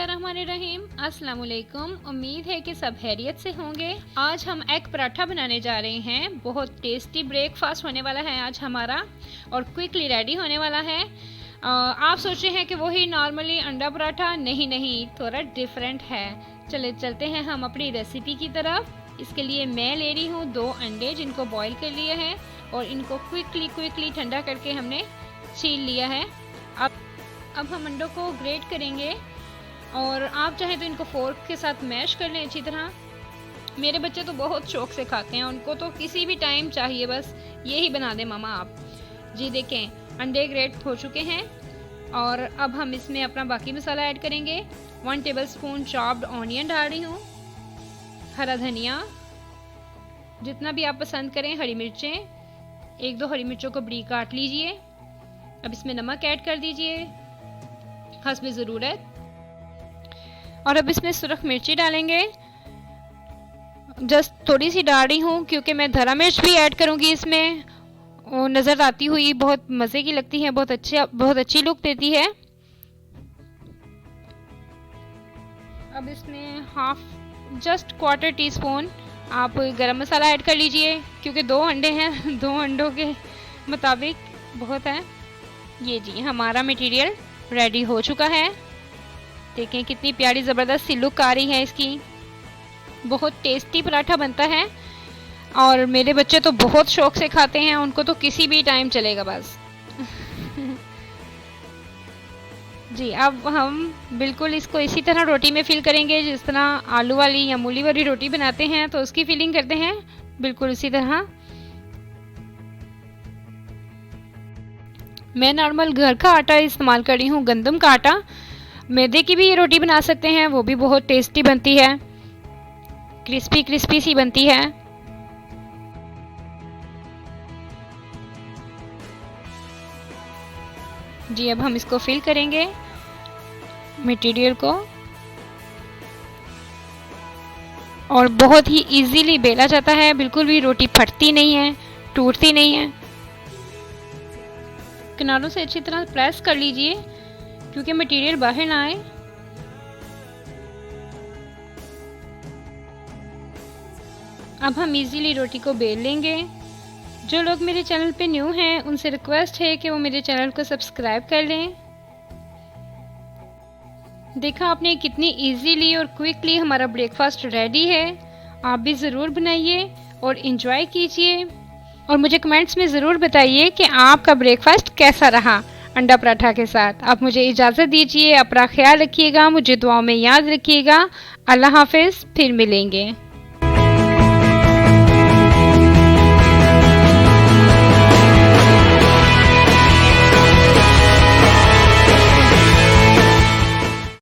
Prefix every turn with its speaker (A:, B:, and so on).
A: बिस्मिल्लाहिर्रहमानिर्रहीम। अस्सलाम वालेकुम। उम्मीद है कि सब खैरियत से होंगे। आज हम एग पराठा बनाने जा रहे हैं। बहुत टेस्टी ब्रेकफास्ट होने वाला है आज हमारा और क्विकली रेडी होने वाला है। आप सोच रहे हैं कि वही नॉर्मली अंडा पराठा, नहीं, थोड़ा डिफरेंट है। चले चलते हैं हम अपनी रेसिपी की तरफ। इसके लिए मैं ले रही हूँ 2 अंडे जिनको बॉईल कर लिए हैं और इनको क्विकली ठंडा करके हमने छील लिया है। अब हम अंडों को ग्रेट करेंगे और आप चाहें तो इनको फोर्क के साथ मैश कर लें अच्छी तरह। मेरे बच्चे तो बहुत शौक से खाते हैं, उनको तो किसी भी टाइम चाहिए, बस यही बना दें मामा आप। जी देखें, अंडे ग्रेट हो चुके हैं और अब हम इसमें अपना बाकी मसाला ऐड करेंगे। 1 टेबलस्पून चॉप्ड ऑनियन डाल रही हूँ, हरा धनिया जितना भी आप पसंद करें, हरी मिर्चें 1-2 हरी मिर्चों को बरीक काट लीजिए। अब इसमें नमक ऐड कर दीजिए हस्ब ज़रूरत और अब इसमें सुरख मिर्ची डालेंगे। जस्ट थोड़ी सी डाल रही हूँ क्योंकि मैं धरा मिर्च भी ऐड करूँगी इसमें। वो नज़र आती हुई बहुत मज़े की लगती है, बहुत अच्छी लुक देती है। अब इसमें जस्ट 1/4 टीस्पून आप गरम मसाला ऐड कर लीजिए क्योंकि 2 अंडे हैं, 2 अंडों के मुताबिक बहुत है। ये जी हमारा मटेरियल रेडी हो चुका है। देखें कितनी प्यारी ज़बरदस्त सी लुक आ रही है इसकी। बहुत टेस्टी पराठा बनता है और मेरे बच्चे तो बहुत शौक से खाते हैं, उनको तो किसी भी टाइम चलेगा बस। जी अब हम बिल्कुल इसको इसी तरह रोटी में फिल करेंगे जिस तरह आलू वाली या मूली वाली रोटी बनाते हैं तो उसकी फिलिंग करते हैं, बिल्कुल उसी तरह। मैं नॉर्मल घर का आटा इस्तेमाल कर रही हूँ, गंदम का आटा। मैदे की भी ये रोटी बना सकते हैं, वो भी बहुत टेस्टी बनती है, क्रिस्पी सी बनती है। जी अब हम इसको फिल करेंगे मटेरियल को और बहुत ही इजीली बेला जाता है, बिल्कुल भी रोटी फटती नहीं है, टूटती नहीं है। किनारों से अच्छी तरह प्रेस कर लीजिए क्योंकि मटेरियल बाहर ना आए। अब हम इजीली रोटी को बेल लेंगे। जो लोग मेरे चैनल पे न्यू हैं उनसे रिक्वेस्ट है कि वो मेरे चैनल को सब्सक्राइब कर लें। देखा आपने कितनी इजीली और क्विकली हमारा ब्रेकफास्ट रेडी है। आप भी ज़रूर बनाइए और इन्जॉय कीजिए और मुझे कमेंट्स में ज़रूर बताइए कि आपका ब्रेकफास्ट कैसा रहा अंडा पराठा के साथ। आप मुझे इजाज़त दीजिए, अपना ख्याल रखिएगा, मुझे दुआओं में याद रखिएगा। अल्लाह हाफिज़, फिर मिलेंगे।